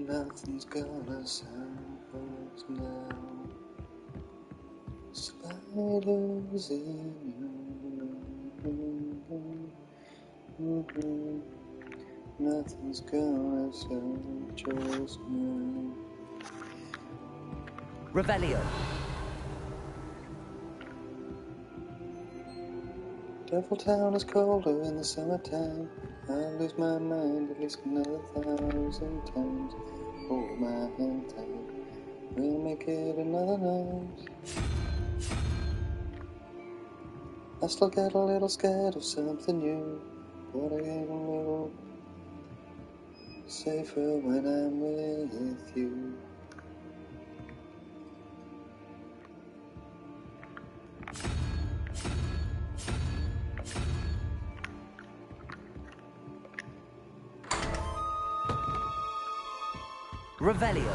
Nothing's gonna stop us now. Spiders in your room. Nothing's gonna stop us now. Revelio. Devil Town is colder in the summertime. I lose my mind at least another 1,000 times. Hold my hand tight, we'll make it another night. I still get a little scared of something new, but I get a little safer when I'm with you. Revelio.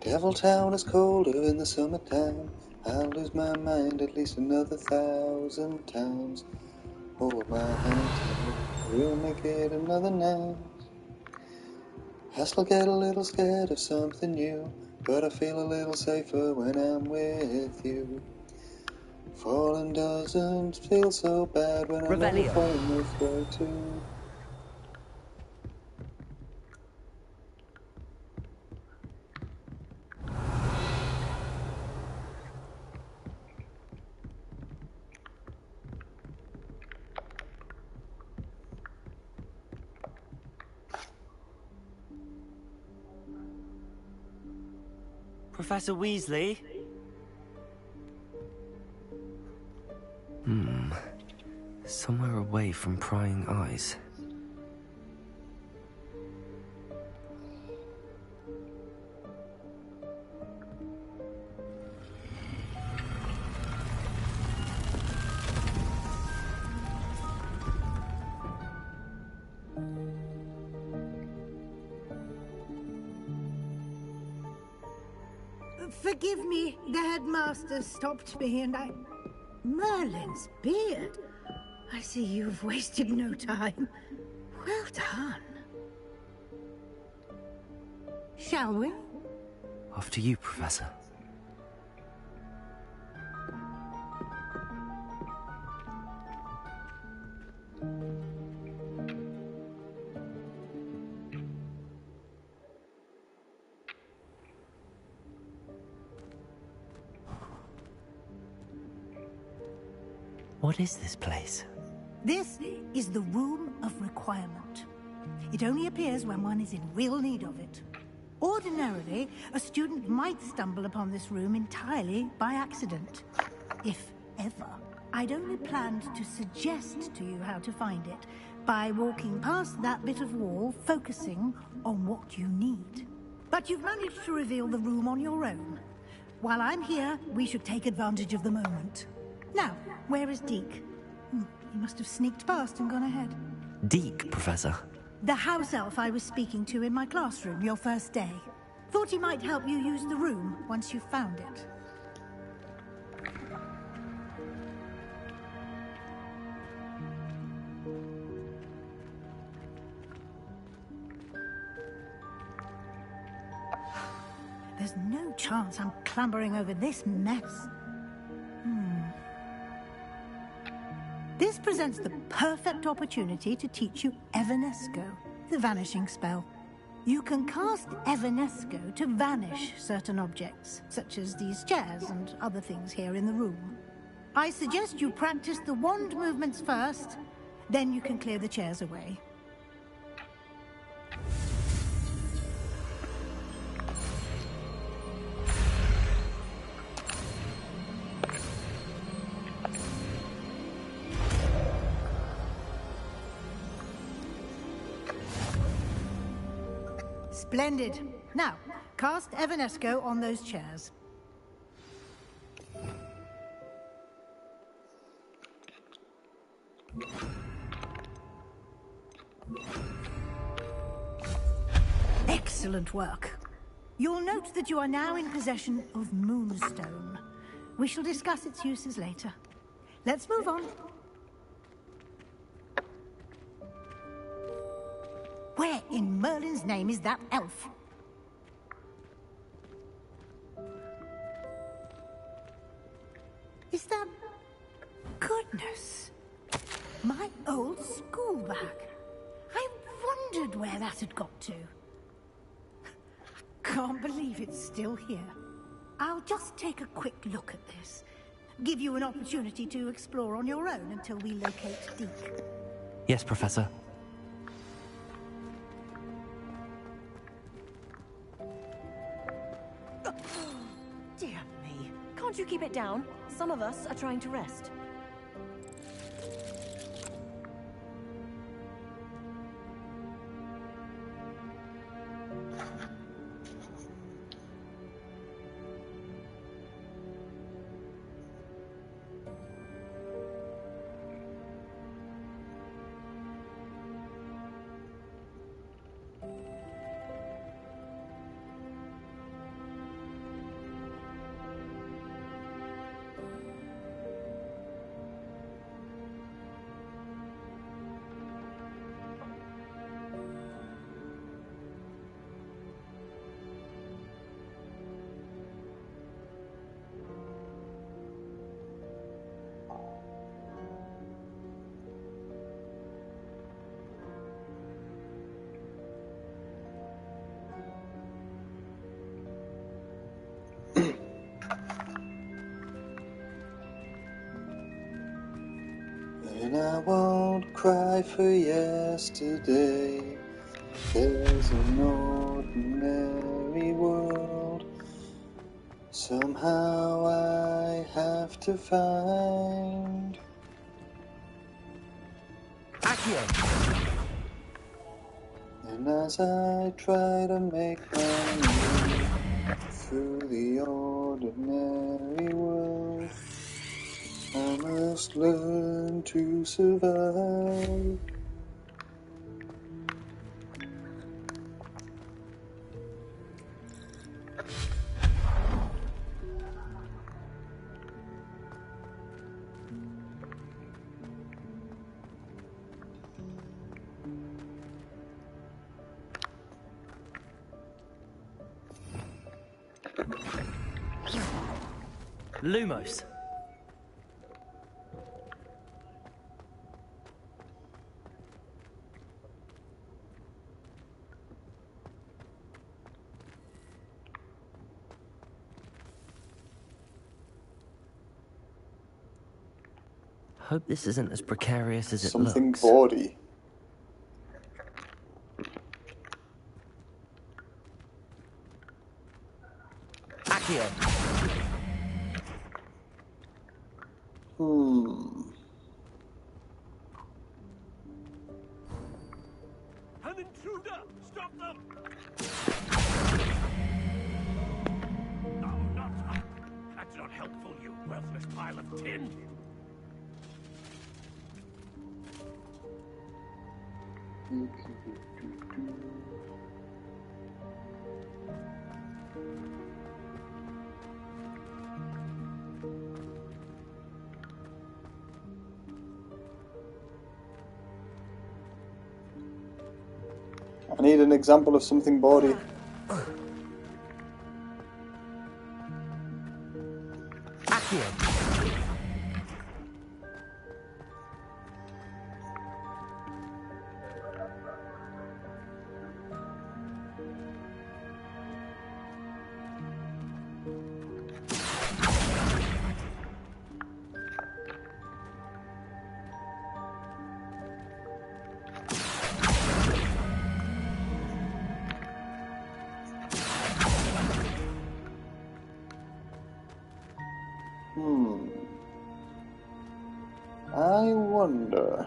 Devil Town is colder in the summertime. I'll lose my mind at least another 1,000 times. Hold my hand tight, we'll make it another night. I still get a little scared of something new, but I feel a little safer when I'm with you. Falling doesn't feel so bad when I know you're falling this way too. Professor Weasley? Somewhere away from prying eyes. Forgive me, the headmaster stopped me and I... Merlin's beard. I see you've wasted no time. Well done. Shall we? After you, Professor. What is this place? This is the Room of Requirement. It only appears when one is in real need of it. Ordinarily, a student might stumble upon this room entirely by accident. If ever. I'd only planned to suggest to you how to find it by walking past that bit of wall, focusing on what you need. But you've managed to reveal the room on your own. While I'm here, we should take advantage of the moment. Now, where is Deke? He must have sneaked past and gone ahead. Deke, Professor. The house elf I was speaking to in my classroom your first day. Thought he might help you use the room once you found it. There's no chance I'm clambering over this mess. This presents the perfect opportunity to teach you Evanesco, the vanishing spell. You can cast Evanesco to vanish certain objects, such as these chairs and other things here in the room. I suggest you practice the wand movements first, then you can clear the chairs away. Splendid. Now, cast Evanesco on those chairs. Excellent work. You'll note that you are now in possession of Moonstone. We shall discuss its uses later. Let's move on. Where in Merlin's name is that elf? Is that... Goodness. My old school bag. I wondered where that had got to. Can't believe it's still here. I'll just take a quick look at this. Give you an opportunity to explore on your own until we locate Deke. Yes, Professor. Dear me. Can't you keep it down? Some of us are trying to rest. And I won't cry for yesterday. There's an ordinary world. Somehow I have to find. Accio! And as I try to make my way through the ordinary world, I must learn to survive. Lumos. Hope this isn't as precarious as it Something looks. bawdy. Accio! An intruder! Stop them! No, not up! That's not helpful, you worthless pile of tin! I need an example of something bawdy. Accio! I wonder.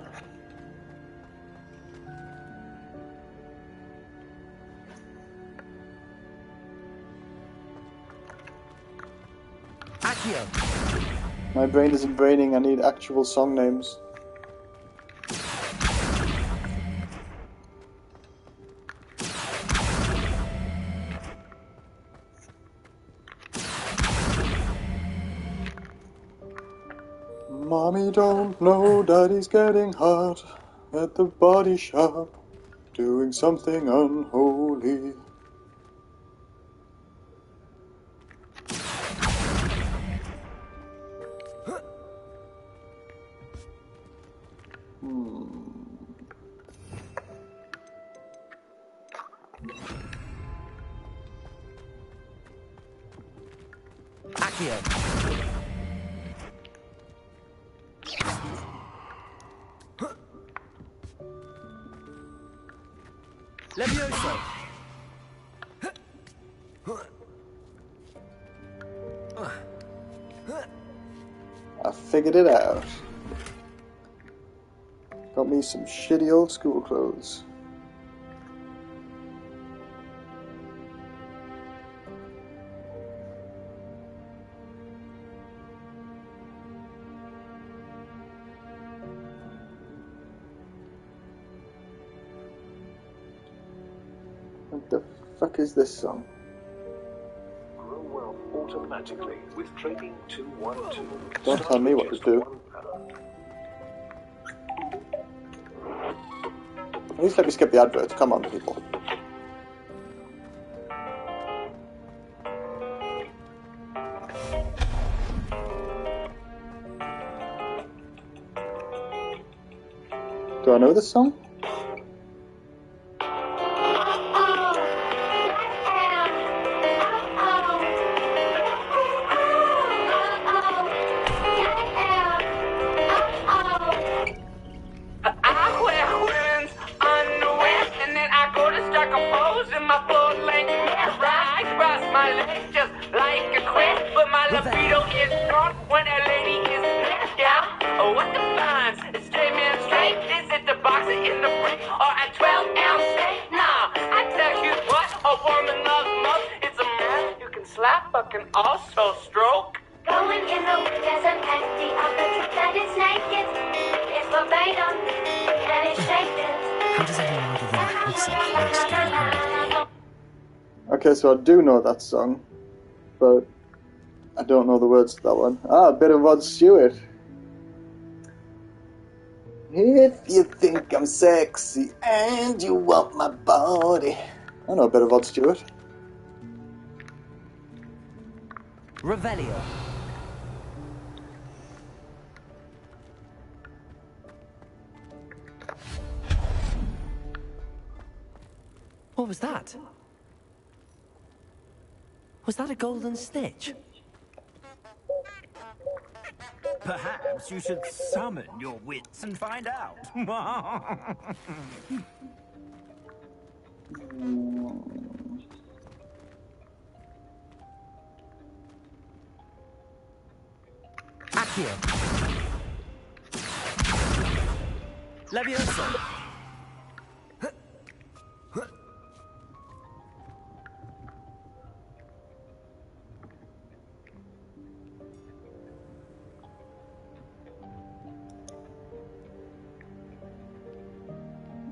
Accio! My brain isn't braining, I need actual song names. Mommy don't know Daddy's getting hot at the body shop, doing something unholy. Accio. Levioso. I figured it out. Got me some shitty old school clothes. What the fuck is this song? Grow wealth automatically with trading 212. Don't tell me what to do. At least let me skip the adverts. Come on, people. Do I know this song? Also stroke. Going in the winters and empty of the truth that it's naked. It's verbatim and it's shaken. How does anyone other than himself manage to get behind it? Okay, so I do know that song, but I don't know the words to that one. Ah, a bit of Rod Stewart. If you think I'm sexy and you want my body. I know a bit of Rod Stewart. Revelio. What was that? Was that a golden stitch? Perhaps you should summon your wits and find out. Accio. Levioso.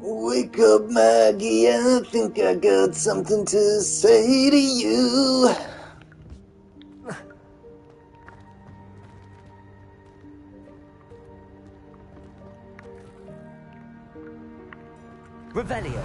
Wake up, Maggie, I think I got something to say to you. Revelio.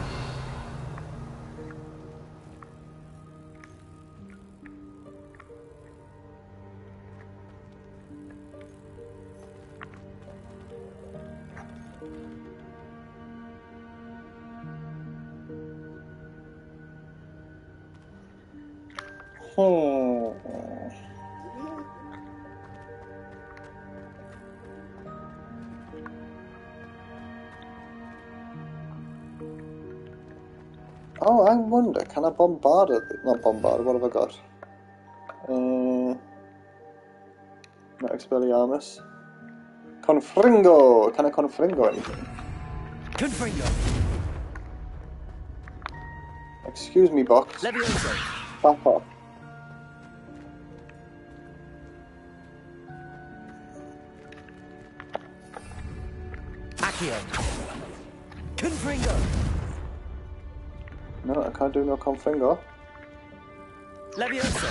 Oh, I wonder, can I bombard it? Not bombard, what have I got? Not Expelliarmus. Confringo! Can I Confringo anything? Confringo. Excuse me, box. Levioso. Back off. Accio. Confringo. No, I can't do no Confringo. Levioso.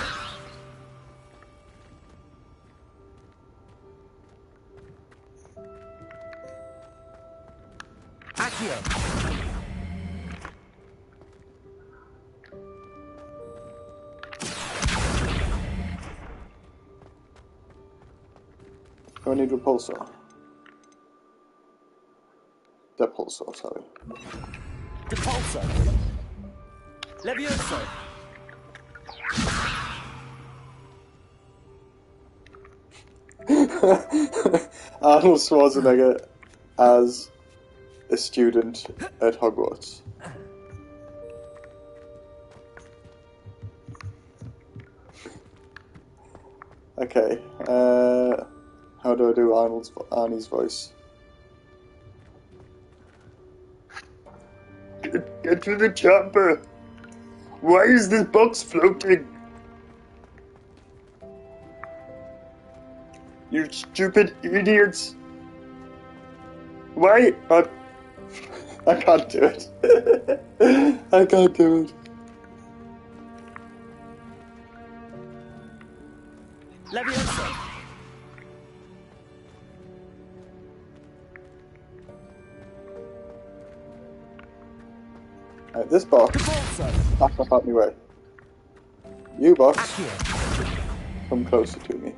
Do I need repulsor? Depulsor, sorry. Depulso. Levioso. Arnold Schwarzenegger as a student at Hogwarts. Okay, how do I do Arnie's voice? Get to the chopper! Why is this box floating? You stupid idiots! Why? I can't do it. I can't do it. Levioso. Right, this box, Depulso. back up out my way. You box, Accio. come closer to me.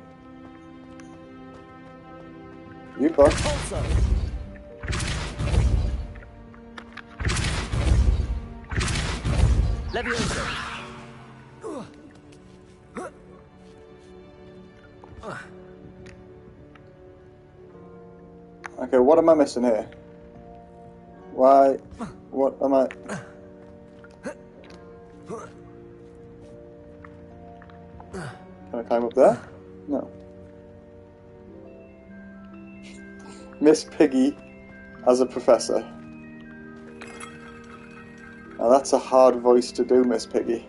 You box, Depulso. Levioso. okay, what am I missing here? Why? What am I? Can I climb up there? No. Miss Piggy as a professor. Now that's a hard voice to do, Miss Piggy.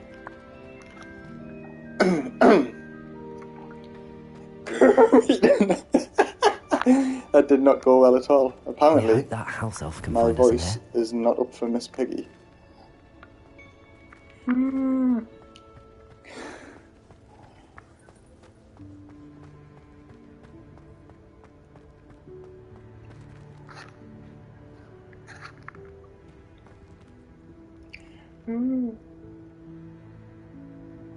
That did not go well at all. I Apparently, hope that house elf can my find us in voice there. is not up for Miss Piggy.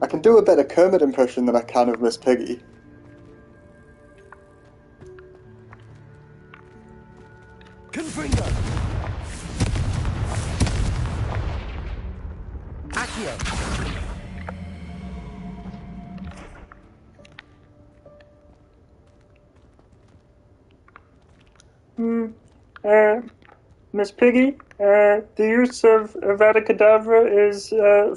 I can do a better Kermit impression than I can of Miss Piggy. Confringo. Accio. Miss Piggy, the use of Avada Kedavra is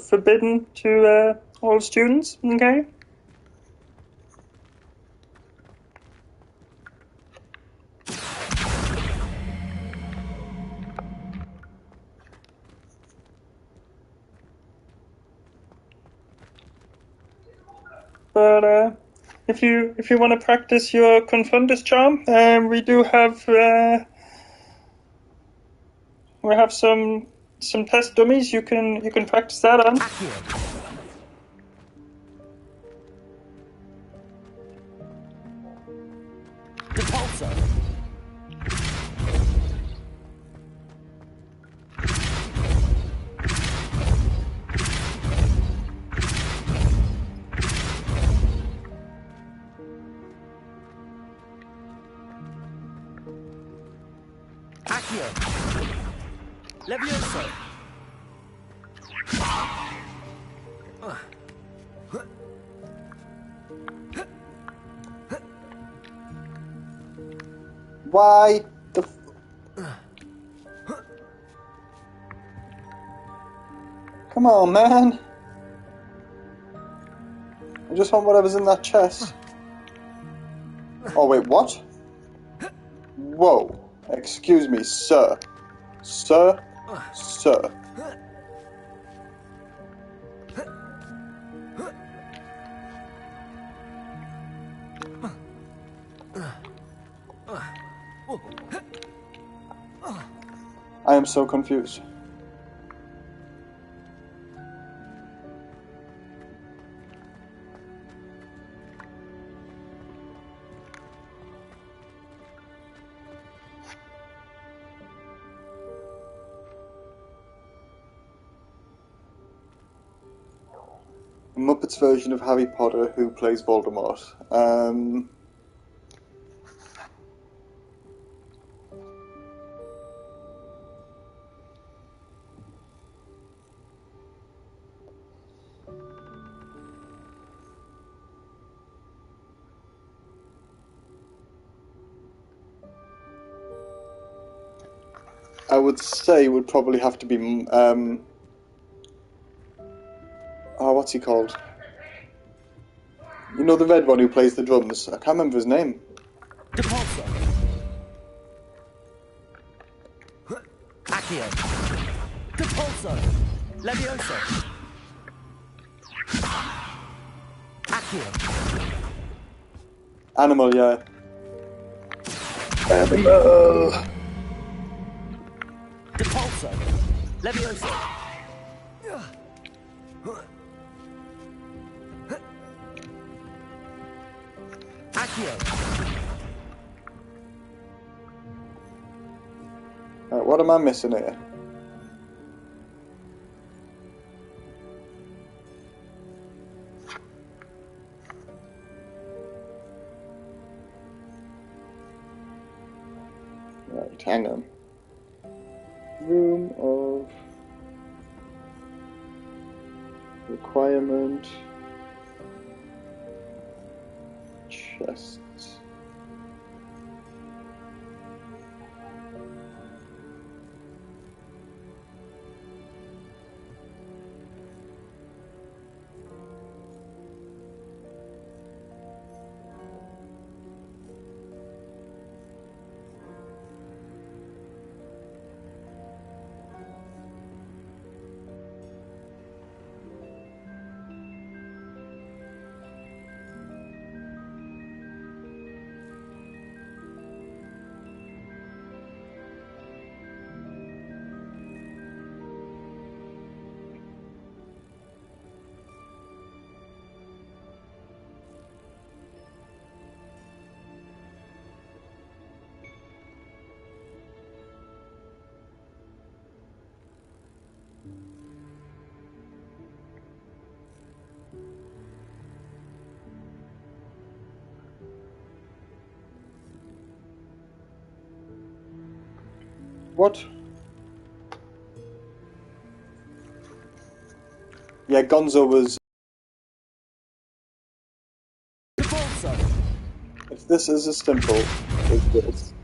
forbidden to all students, okay? But if you want to practice your Confundus charm, we have some test dummies you can practice that on. Accio. Depulso. Accio. Levioso. Why the Come on, man. I just want whatever's in that chest. Oh, wait, what? Whoa. Excuse me, sir. Sir? Sir. I am so confused. Muppets version of Harry Potter who plays Voldemort. I would say would probably have to be oh, what's he called? You know, the red one who plays the drums. I can't remember his name. Depulso. Accio. Depulso. Levioso. Accio. Animal, yeah. Animal. Depulso. Levioso. Accio. Right, what am I missing here? Right, hang on. Room of requirement. Chests. What? Yeah, Gonzo was... Depulso. If this is as simple as this...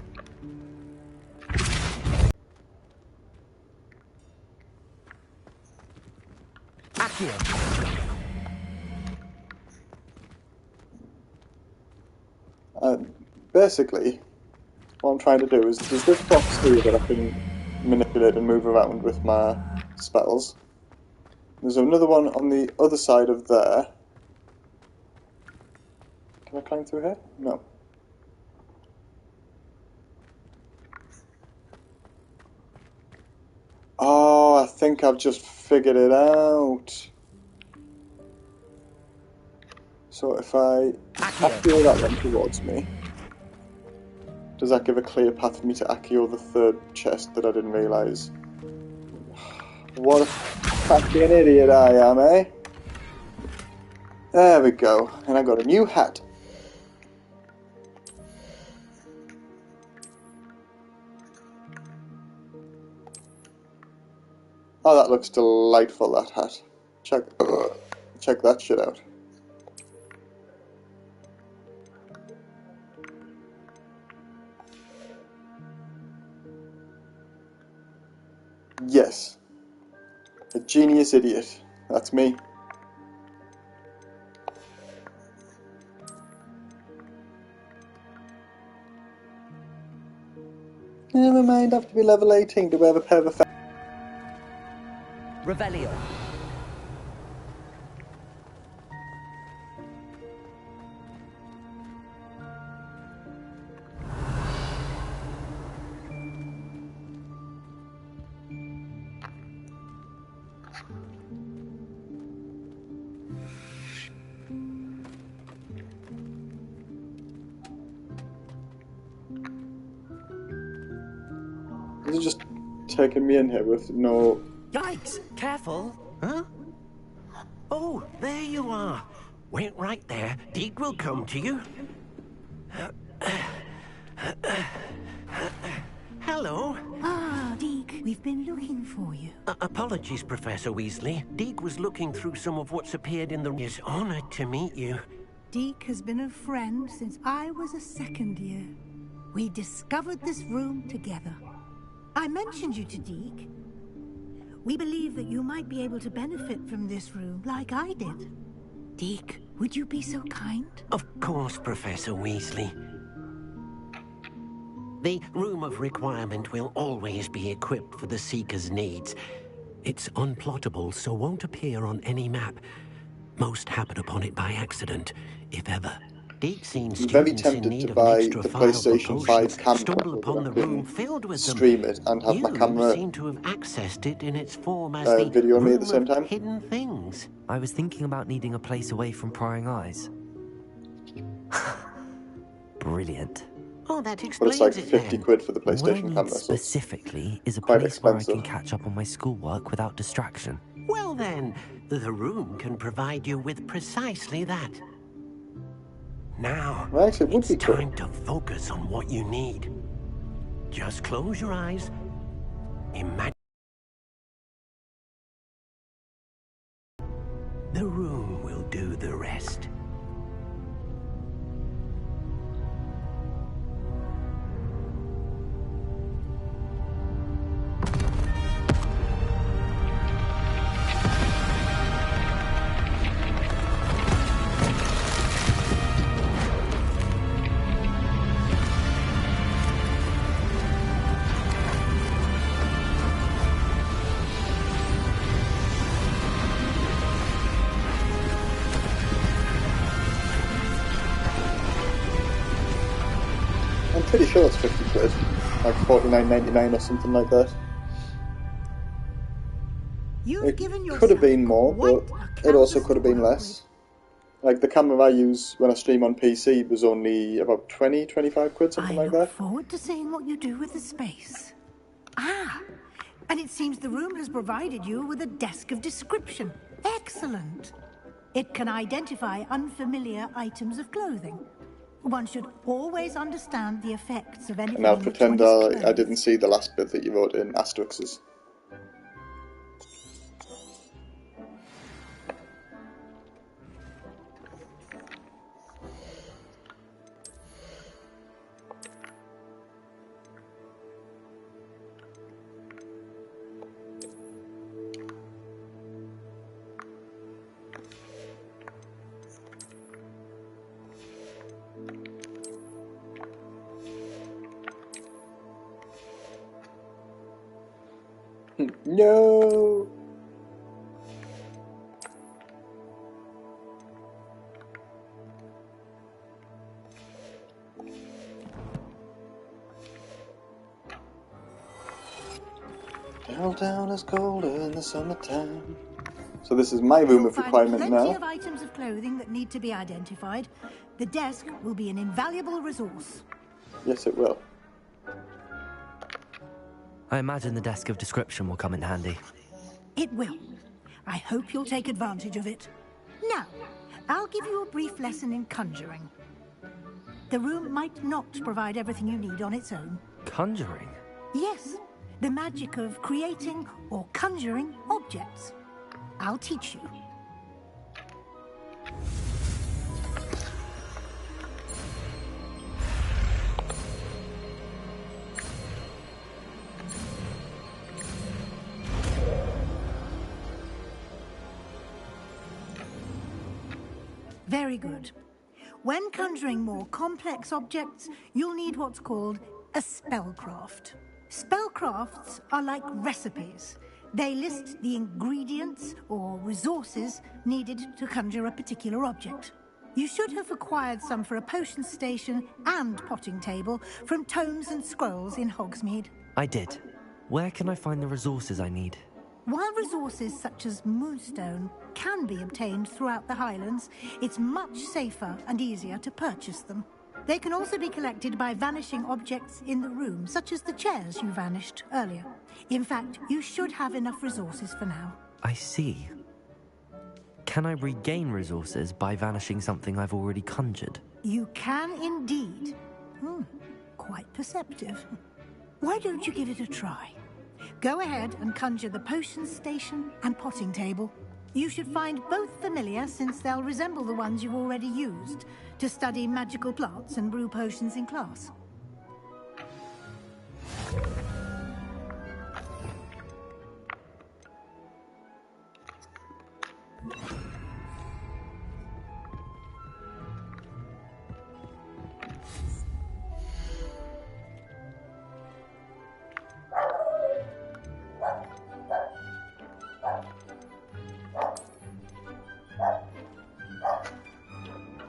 Accio. Basically, what I'm trying to do is, there's this box here that I can manipulate and move around with my spells. There's another one on the other side of there. Can I climb through here? No. Oh, I think I've just figured it out. So if I accio that one towards me, does that give a clear path for me to accio the third chest that I didn't realise? What a fucking idiot I am, eh? There we go. And I got a new hat. Oh, that looks delightful, that hat. Check that shit out. Yes. A genius idiot. That's me. Never mind, I have to be level 18 to have a pair of Revelio. Is it just taking me in here with no... Yikes! Careful! Huh? Oh, there you are. Wait right there. Deke will come to you. Hello. Ah, Deke, we've been looking for you. Apologies, Professor Weasley. Deke was looking through some of what's appeared in the... Is honored to meet you. Deke has been a friend since I was a second year. We discovered this room together. I mentioned you to Deke. We believe that you might be able to benefit from this room, like I did. Deke, would you be so kind? Of course, Professor Weasley. The Room of Requirement will always be equipped for the Seeker's needs. It's unplottable, so won't appear on any map. Most happen upon it by accident, if ever. Deke's seen I'm very students in tempted need to of an buy extra the vial for PlayStation 5 potions camera stumble so upon the that I room can filled with them. stream it and have my You camera seem to have accessed it in its form as the video me at the Room same of time. Hidden Things. I was thinking about needing a place away from prying eyes. Brilliant. Oh, that But explains it's like it 50 then. quid for the What I PlayStation need camera, so it's specifically is a quite place where I expensive. can catch up on my schoolwork without distraction. Well then, the room can provide you with precisely that. Now, Well, actually, it would it's be cool. time to focus on what you need. Just close your eyes. Imagine the room will do the rest. I'm pretty sure it's 50 quid. Like 49.99 or something like that. You've given It could have been yourself more, quite but a it also canvas could have to been work less. Like the camera I use when I stream on PC was only about 20, 25 quid, something I like look that. forward to seeing what you do with the space. Ah, and it seems the room has provided you with a desk of description. Excellent. It can identify unfamiliar items of clothing. One should always understand the effects of anything And I'll in which pretend one is I clothed. didn't see the last bit that you wrote in asterisks. No! Downtown is colder in the summertime. So this is my room You'll of find requirement plenty now. of items of clothing that need to be identified. The desk will be an invaluable resource. Yes, it will. I imagine the desk of description will come in handy. It will. I hope you'll take advantage of it. Now, I'll give you a brief lesson in conjuring. The room might not provide everything you need on its own. Conjuring? Yes, the magic of creating or conjuring objects. I'll teach you. Very good. When conjuring more complex objects, you'll need what's called a spellcraft. Spellcrafts are like recipes. They list the ingredients or resources needed to conjure a particular object. You should have acquired some for a potion station and potting table from tomes and scrolls in Hogsmeade. I did. Where can I find the resources I need? While resources such as moonstone can be obtained throughout the Highlands, it's much safer and easier to purchase them. They can also be collected by vanishing objects in the room, such as the chairs you vanished earlier. In fact, you should have enough resources for now. I see. Can I regain resources by vanishing something I've already conjured? You can indeed. Quite perceptive. Why don't you give it a try? Go ahead and conjure the potion station and potting table. You should find both familiar, since they'll resemble the ones you've already used to study magical plants and brew potions in class.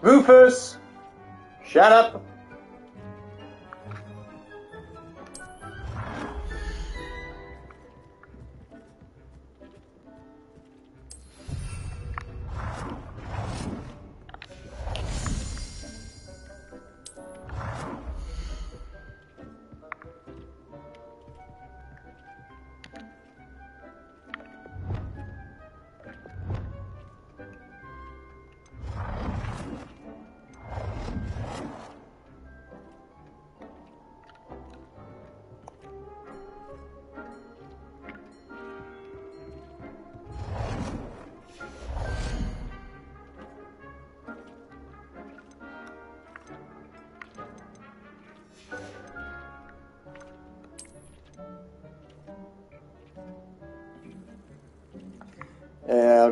Rufus! Shut up!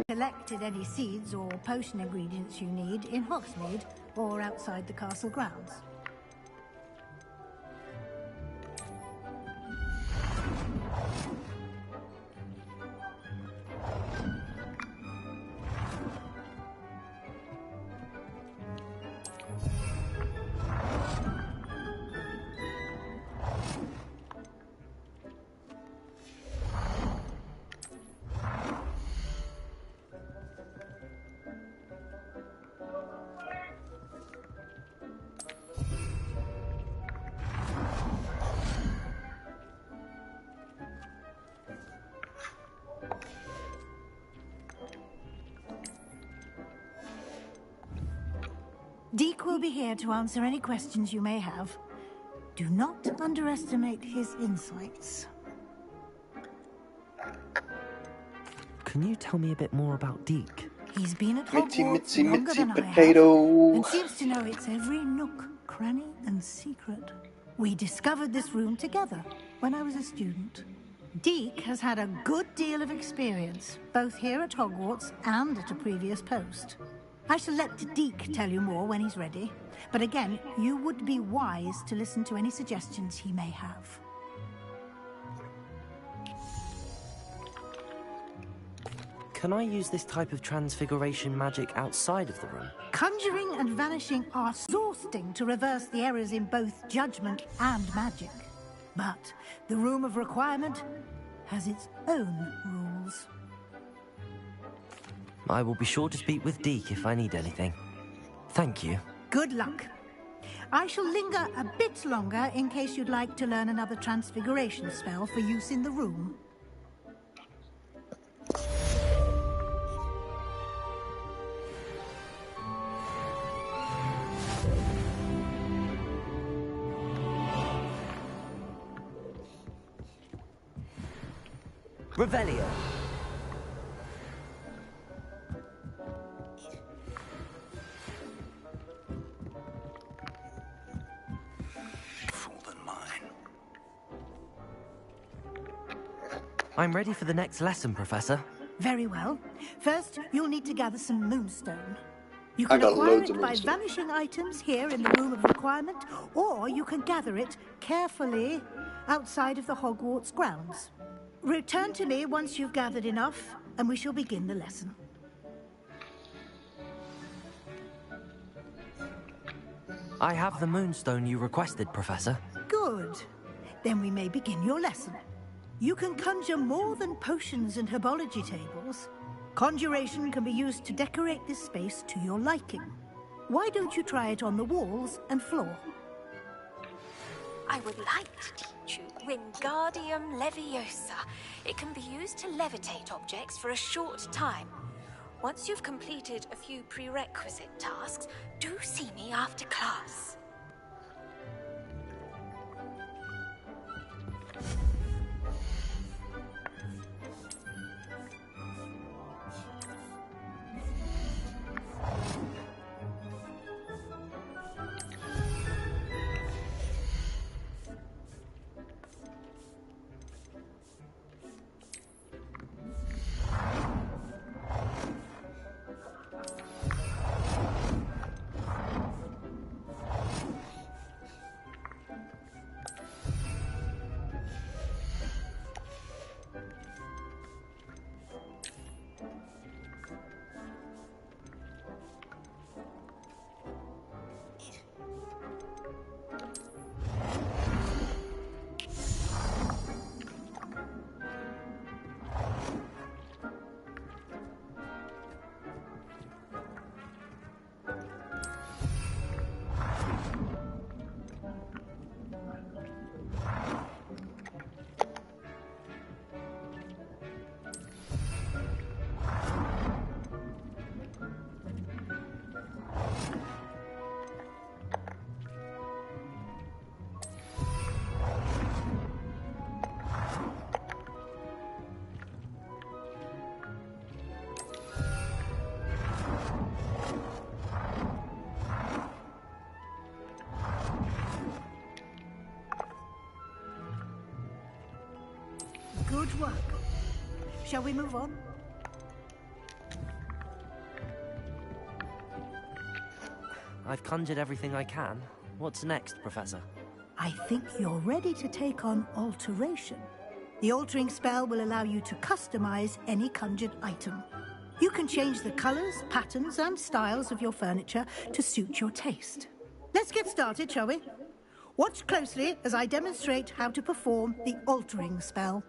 Collected any seeds or potion ingredients you need in Hogsmeade or outside the castle grounds. Deke will be here to answer any questions you may have. Do not underestimate his insights. Can you tell me a bit more about Deke? He's been at Mitzi, Hogwarts Mitzi, longer Mitzi, than I have, potato. and seems to know its every nook, cranny, and secret. We discovered this room together when I was a student. Deke has had a good deal of experience, both here at Hogwarts and at a previous post. I shall let Deke tell you more when he's ready, but again, you would be wise to listen to any suggestions he may have. Can I use this type of transfiguration magic outside of the room? Conjuring and vanishing are exhausting to reverse the errors in both judgment and magic. But the Room of Requirement has its own rules. I will be sure to speak with Deke if I need anything. Thank you. Good luck. I shall linger a bit longer in case you'd like to learn another transfiguration spell for use in the room. Revelio. I'm ready for the next lesson, Professor. Very well. First, you'll need to gather some moonstone. You I can got acquire loads it of by moonstone. vanishing items here in the Room of Requirement, or you can gather it carefully outside of the Hogwarts grounds. Return to me once you've gathered enough, and we shall begin the lesson. I have the moonstone you requested, Professor. Good. Then we may begin your lesson. You can conjure more than potions and herbology tables. Conjuration can be used to decorate this space to your liking. Why don't you try it on the walls and floor? I would like to teach you Wingardium Leviosa. It can be used to levitate objects for a short time. Once you've completed a few prerequisite tasks, do see me after class. shall we move on? I've conjured everything I can. What's next, Professor? I think you're ready to take on alteration. The altering spell will allow you to customize any conjured item. You can change the colors, patterns, and styles of your furniture to suit your taste. Let's get started, shall we? Watch closely as I demonstrate how to perform the altering spell.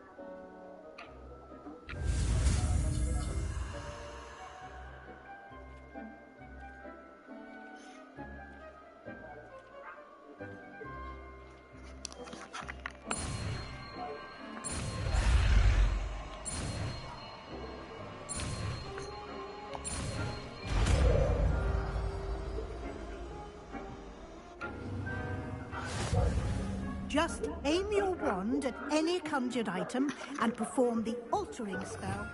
Just aim your wand at any conjured item and perform the altering spell.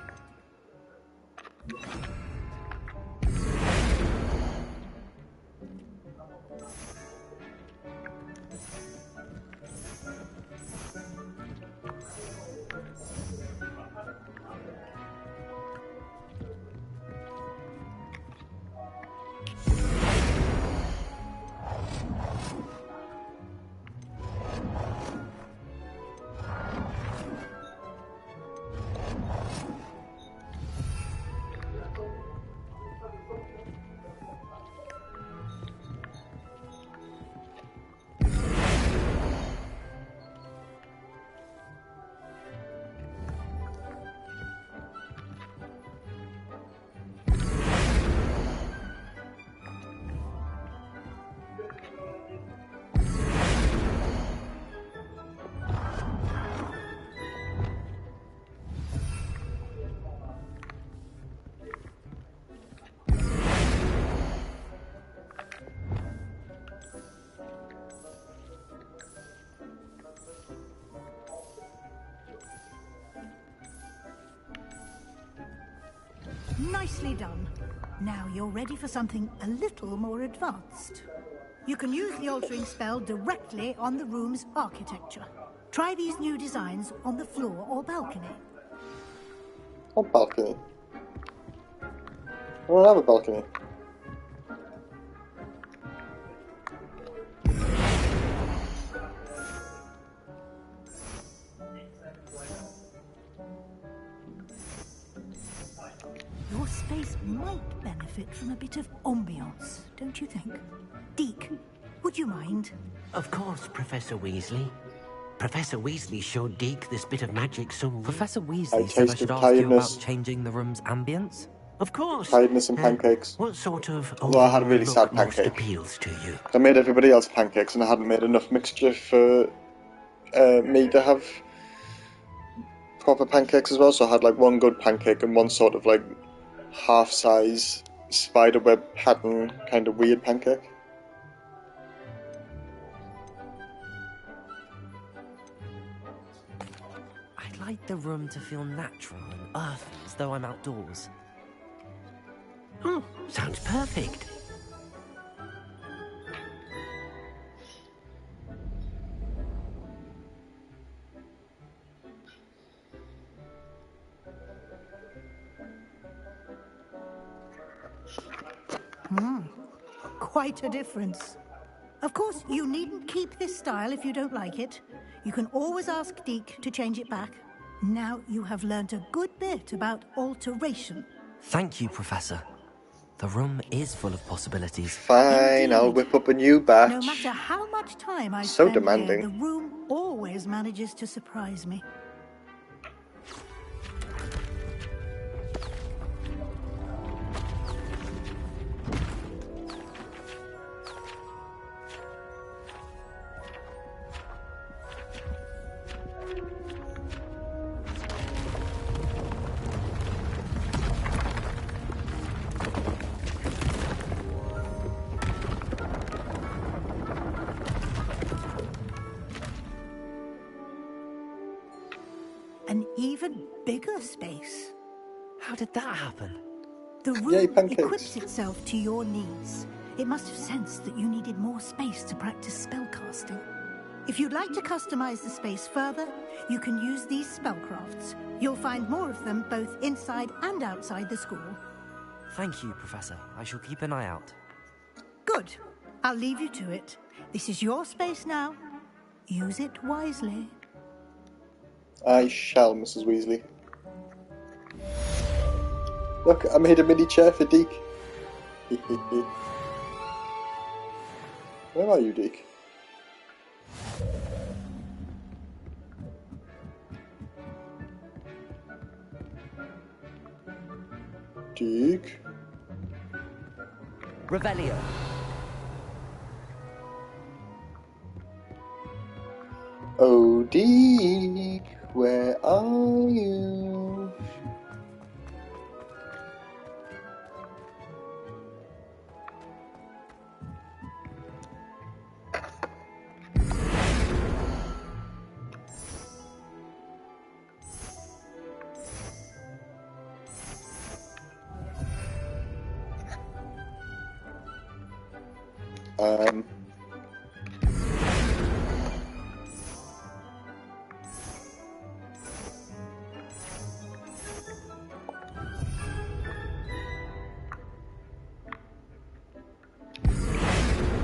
Nicely done. Now you're ready for something a little more advanced. You can use the altering spell directly on the room's architecture. Try these new designs on the floor or balcony. What balcony? I don't have a balcony. Your space might benefit from a bit of ambiance, don't you think? Deke, would you mind? Of course, Professor Weasley. Professor Weasley showed Deke this bit of magic some... Professor I Weasley said I tasted should ask you about tiredness. changing the room's ambience. Of course. Tiredness and pancakes. What sort of Although I had a really look sad most pancake. appeals to you? I made everybody else pancakes and I hadn't made enough mixture for me to have proper pancakes as well, so I had like one good pancake and one sort of like half-size spiderweb pattern kind of weird pancake. I'd like the room to feel natural and earthy, as though I'm outdoors. Oh, sounds perfect. Quite a difference. Of course, you needn't keep this style if you don't like it. You can always ask Deke to change it back. Now you have learnt a good bit about alteration. Thank you, Professor. The room is full of possibilities. Fine, Indeed. I'll whip up a new batch. No matter how much time I So spend demanding. here, the room always manages to surprise me. An even bigger space. How did that happen? The Yay, room pancakes. equips itself to your needs. It must have sensed that you needed more space to practice spellcasting. If you'd like to customize the space further, you can use these spellcrafts. You'll find more of them both inside and outside the school. Thank you, Professor. I shall keep an eye out. Good. I'll leave you to it. This is your space now. Use it wisely. I shall, Mrs. Weasley. Look, I made a mini chair for Deke. Where are you, Deke? Deke? Revelio. Oh, Deke, where are you?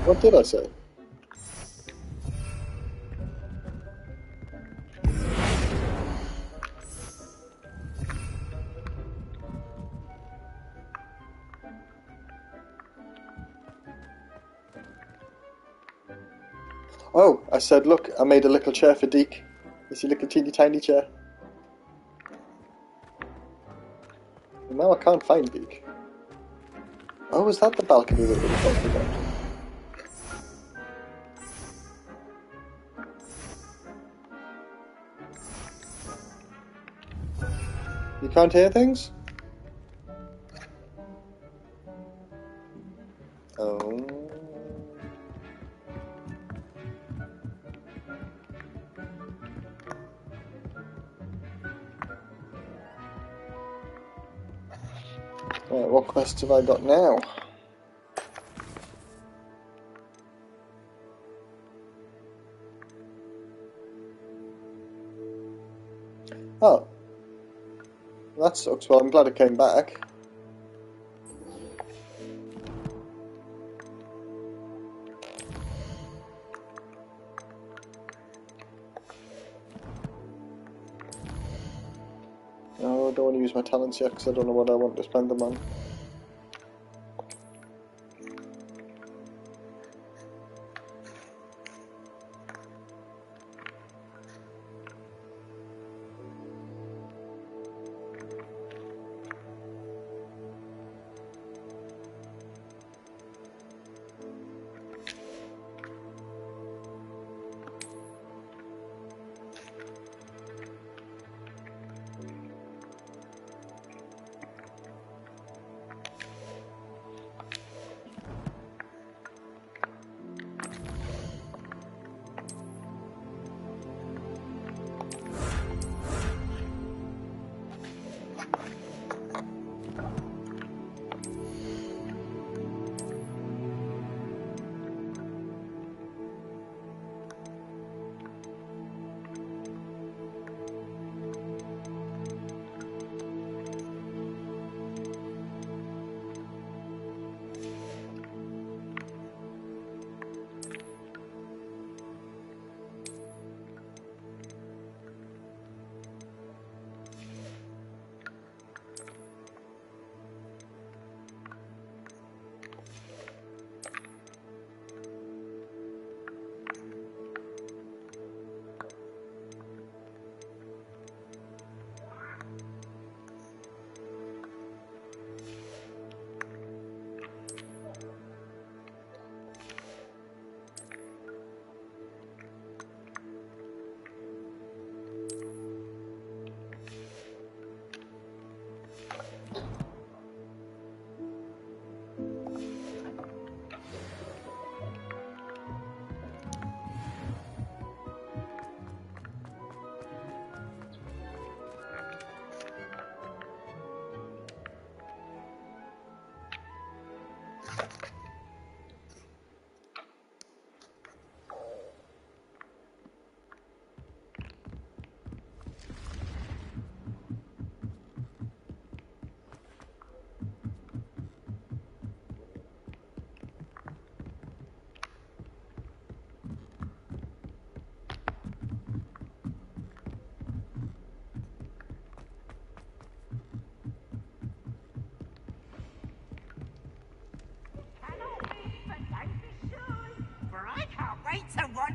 What did I say? Oh, I said, look, I made a little chair for Deke. It's a little teeny tiny chair. And now I can't find Deke. Oh, is that the balcony that we were talking about? You can't hear things? Oh. Right, what quests have I got now? Oh. That sucks. Well, I'm glad it came back. No, I don't want to use my talents yet because I don't know what I want to spend them on.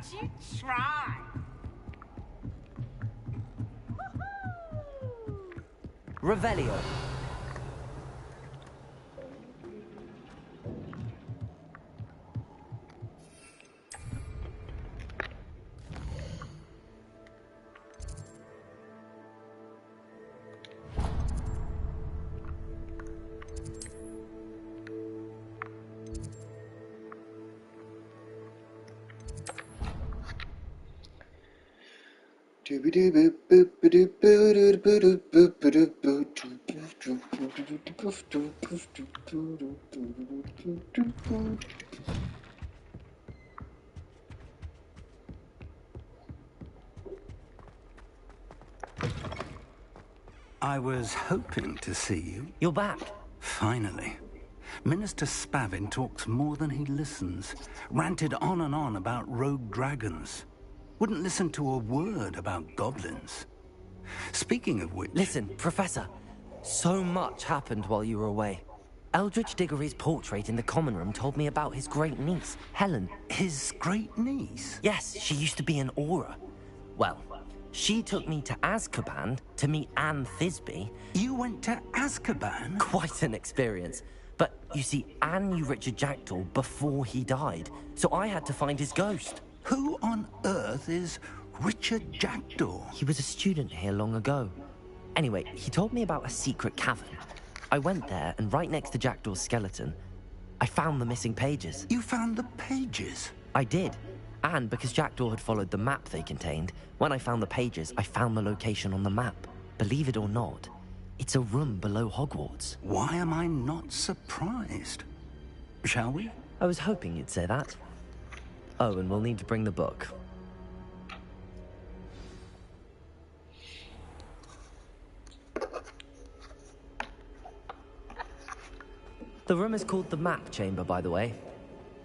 Don't you try. Revelio. I was hoping to see you. You're back. Finally. Minister Spavin talks more than he listens. Ranted on and on about rogue dragons. Wouldn't listen to a word about goblins. Speaking of which... Listen, Professor. So much happened while you were away. Eldridge Diggory's portrait in the common room told me about his great niece, Helen. His great niece? Yes, she used to be an Auror. Well, she took me to Azkaban to meet Anne Thisbe. You went to Azkaban? Quite an experience. But, you see, Anne knew Richard Jackdaw before he died, so I had to find his ghost. Who on earth is Richard Jackdaw? He was a student here long ago. Anyway, he told me about a secret cavern. I went there, and right next to Jackdaw's skeleton, I found the missing pages. You found the pages? I did. And because Jackdaw had followed the map they contained, when I found the pages, I found the location on the map. Believe it or not, it's a room below Hogwarts. Why am I not surprised? Shall we? I was hoping you'd say that. Oh, and we'll need to bring the book. The room is called the Map Chamber, by the way.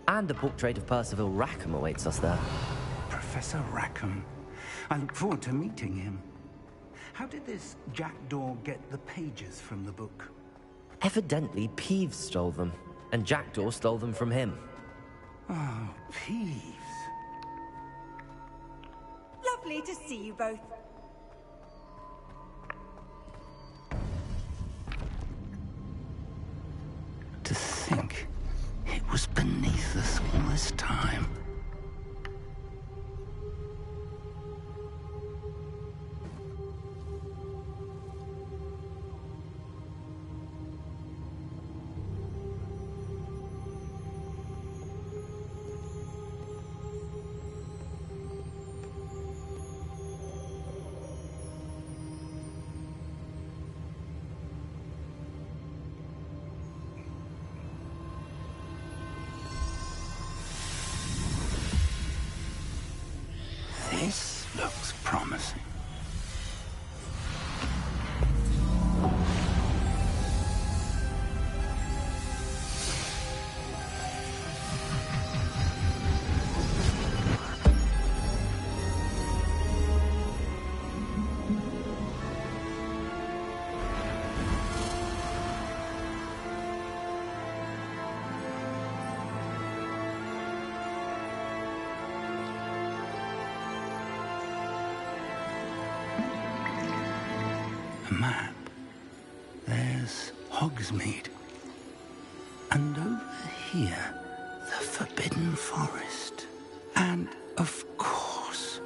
And a portrait of Percival Rackham awaits us there. Professor Rackham. I look forward to meeting him. How did this Jackdaw get the pages from the book? Evidently, Peeves stole them, and Jackdaw stole them from him. Oh, Peeves. Lovely to see you both. To think it was beneath us all this time. This looks promising. A map. There's Hogsmeade. And over here, the Forbidden Forest. And, of course,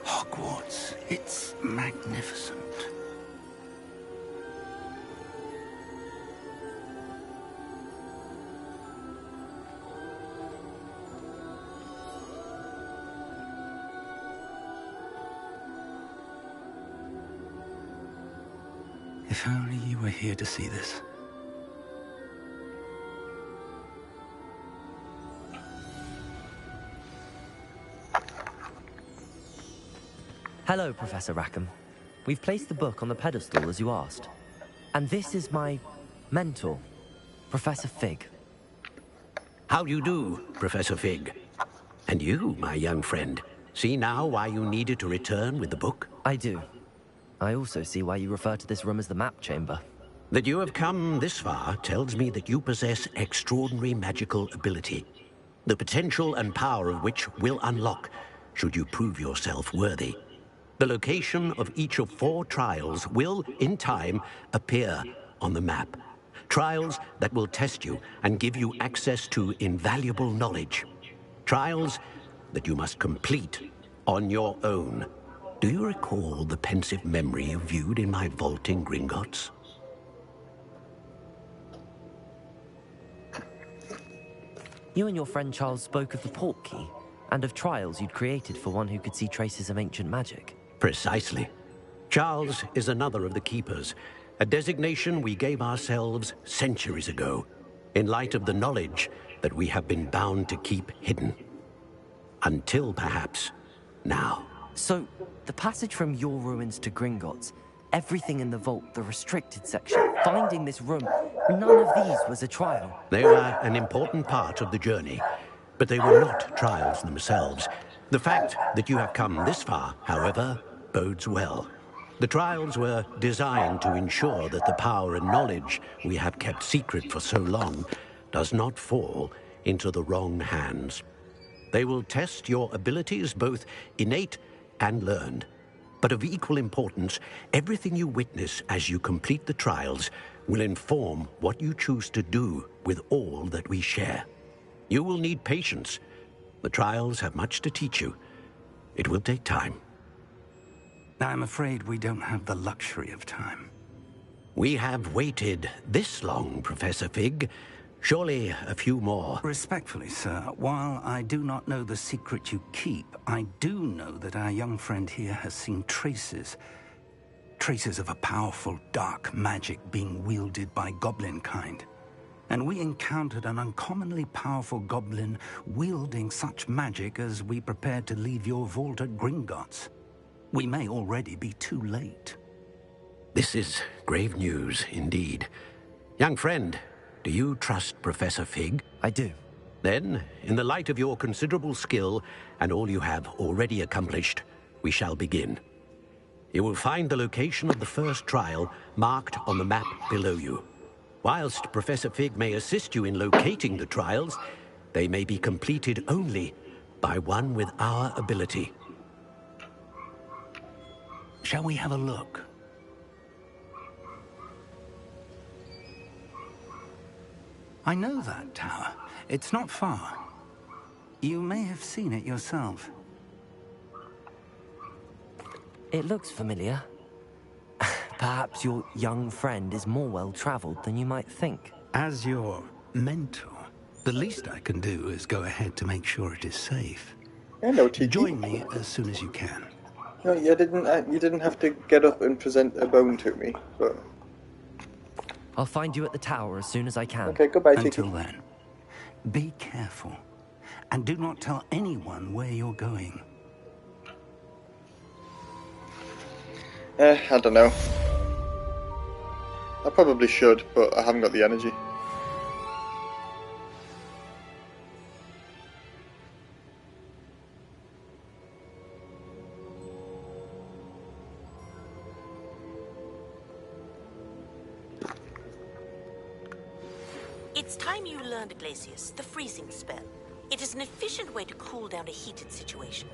Hogwarts. It's magnificent. If only you were here to see this. Hello, Professor Rackham. We've placed the book on the pedestal as you asked. And this is my mentor, Professor Fig. How do you do, Professor Fig? And you, my young friend, see now why you needed to return with the book? I do. I also see why you refer to this room as the Map Chamber. That you have come this far tells me that you possess extraordinary magical ability, the potential and power of which will unlock should you prove yourself worthy. The location of each of 4 trials will, in time, appear on the map. Trials that will test you and give you access to invaluable knowledge. Trials that you must complete on your own. Do you recall the pensive memory you viewed in my vault in Gringotts? You and your friend Charles spoke of the port key, and of trials you'd created for one who could see traces of ancient magic. Precisely. Charles is another of the Keepers, a designation we gave ourselves centuries ago, in light of the knowledge that we have been bound to keep hidden. Until, perhaps, now. So, the passage from your ruins to Gringotts, everything in the vault, the restricted section, finding this room, none of these was a trial. They were an important part of the journey, but they were not trials themselves. The fact that you have come this far, however, bodes well. The trials were designed to ensure that the power and knowledge we have kept secret for so long does not fall into the wrong hands. They will test your abilities, both innate and learned. But of equal importance, everything you witness as you complete the trials will inform what you choose to do with all that we share. You will need patience. The trials have much to teach you. It will take time. I'm afraid we don't have the luxury of time. We have waited this long, Professor Fig. Surely a few more. Respectfully, sir, while I do not know the secret you keep, I do know that our young friend here has seen traces of a powerful dark magic being wielded by goblin kind. And we encountered an uncommonly powerful goblin wielding such magic as we prepared to leave your vault at Gringotts. We may already be too late. This is grave news indeed. Young friend, do you trust Professor Fig? I do. Then, in the light of your considerable skill and all you have already accomplished, we shall begin. You will find the location of the first trial marked on the map below you. Whilst Professor Fig may assist you in locating the trials, they may be completed only by one with our ability. Shall we have a look? I know that tower. It's not far. You may have seen it yourself. It looks familiar. Perhaps your young friend is more well-traveled than you might think. As your mentor, the least I can do is go ahead to make sure it is safe. Hello, Tiki. Join me as soon as you can. No, you didn't have to get up and present a bone to me, but... I'll find you at the tower as soon as I can. Okay, goodbye, Tiki. Until then, be careful. And do not tell anyone where you're going. I don't know. I probably should, but I haven't got the energy. It's time you learned, Glacius, the freezing spell. It is an efficient way to cool down a heated situation.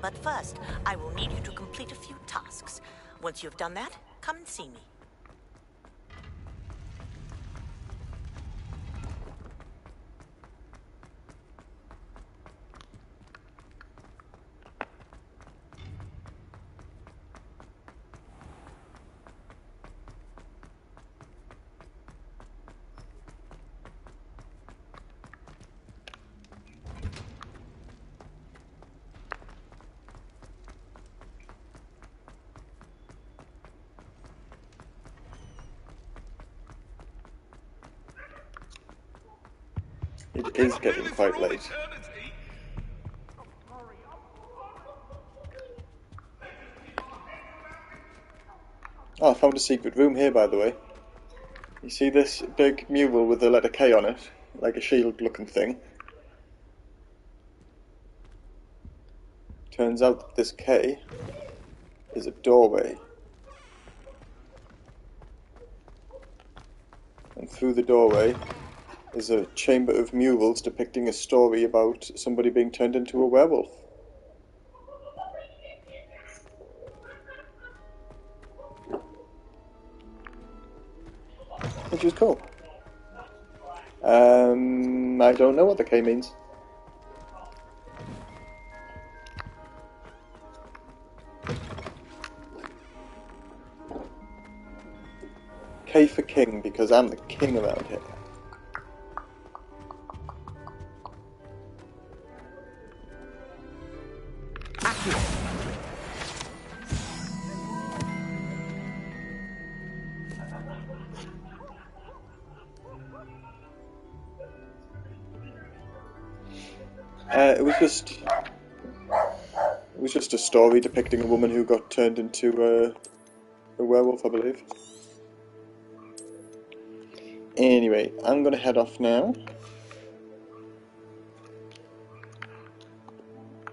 But first, I will need you to complete a few tasks. Once you've done that, come and see me. It is getting quite late. Oh, I found a secret room here, by the way. You see this big mural with the letter K on it? Like a shield-looking thing. Turns out that this K is a doorway. And through the doorway is a chamber of murals depicting a story about somebody being turned into a werewolf. she was cool. I don't know what the K means. K for king, because I'm the king around here. It was just a story depicting a woman who got turned into a werewolf, I believe. Anyway, I'm gonna head off now.